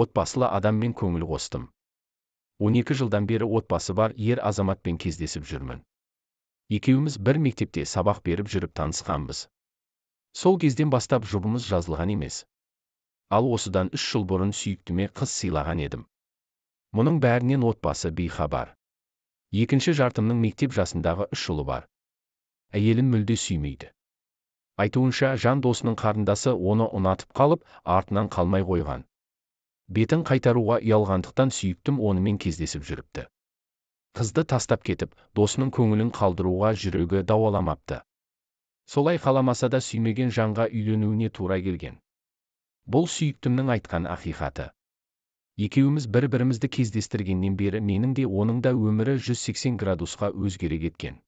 отбасылы адаммен көңіл қостым. 12 жылдан бері отбасы бар ер азаматпен кездесіп жүрмін. Екеуміз бір мектепте сабақ беріп жүріп танысқанбыз. Сол кезден бастап жұбымыз жазылған емес. Ал осыдан 3 жыл бұрын сүйіктіме қыз сыйлаған едім. Мұның бәрінен отбасы бейхабар. Екінші жартымның мектеп жасындағы 3 ұлы бар. Әйелін мүлде сүймейді. Айтуынша жан досының қарындасы оны ұнатып қалып, артынан қалмай қойған. Бетін қайтаруға ұялғандықтан сүйіктім онымен кездесіп жүріпті. Қызды тастап кетіп, досының көңілін қалдыруға жүрегі дауаламапты. Солай қаламаса да сүймеген жанға үйленуіне тура келген. Бұл сүйіктімнің айтқан ақиқаты. Екеуміз бір-бірімізді кездестіргеннен бері менің де оның да өмірі 180 градусқа өзгере кеткен.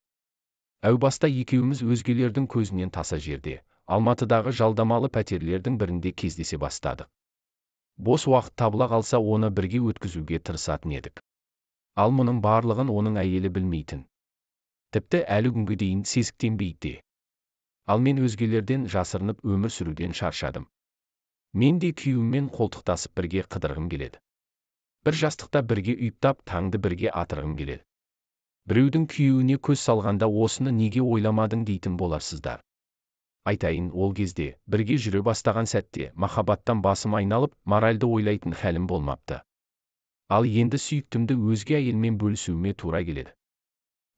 Әу баста екеуміз өзгелердің көзінен таса жерде, Алматыдағы жалдамалы пәтерлердің бірінде кездесе бастадық. Бос уақыт табыла қалса оны бірге өткізуге тырысатын едік. Ал мұның барлығын оның әйелі білмейтін. Тіпті әлі күнге дейін сезіктенбейді. Ал мен өзгелерден жасырынып өмір сүруден шаршадым. Мен де күйеуіммен қолтықтасып бірге қыдырғым келеді. Бір жастықта бірге ұйықтап, таңды бірге атырғым келеді. Біреудің күйеуіне көз салғанда осыны неге ойламадың дейтін боларсыздар. Айтайын, ол кезде бірге жүре бастаған сәтте махаббаттан басым айналып, моральды ойлайтын хәлім болмапты. Ал енді сүйіктімді өзге әйелмен бөлісуіме тура келеді.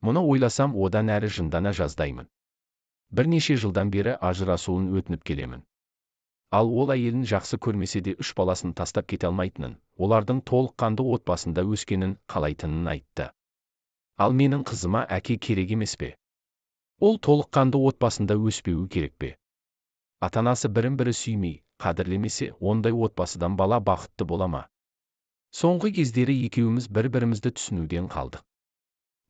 Мұны ойласам одан әрі жындана жаздаймын. Бірнеше жылдан бері ажырасуын өтініп келемін. Ал ол әйелін жақсы көрмесе де 3 баласын тастап кете алмайтынын, олардың толыққанды отбасында өскенін қалайтынын айтты. Ал менің қызыма әке керек емес пе? Ол толыққанды отбасында өспеуі керек пе? Ата-анасы бірін-бірі сүймей, қадірлемесе, ондай отбасыдан бала бақытты бола ма? Соңғы кездері екеуміз бір-бірімізді түсінуден қалдық.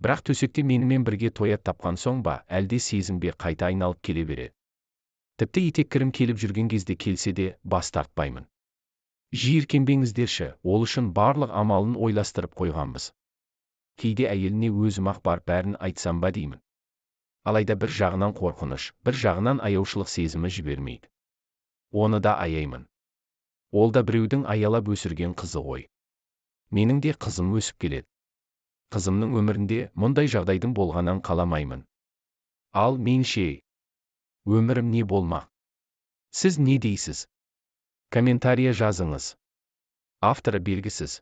Бірақ төсекте менімен бірге тоят тапқан соң ба, әлде сезімге қайта айналып келе береді. Тіпті етеккірім келіп жүрген кезде келсе де, бас тартпаймын. Жиіркенбеңіздерші, ол үшін барлық амалын ойластырып қойғанбыз. Кейде әйеліне өзім-ақ бар бәрін айтсам ба деймін. Алайда бір жағынан қорқыныш, бір жағынан аяушылық сезімі жібермейді. Оны да аяймын. Ол да біреудің аялап өсірген қызы ғой. Менің де қызым өсіп келеді. Қызымның өмірінде мұндай жағдайдың болғанын қаламаймын. Ал мен ше? Өмірім не болмақ? Сіз не дейсіз? Комментария жазыңыз. Авторы белгісіз.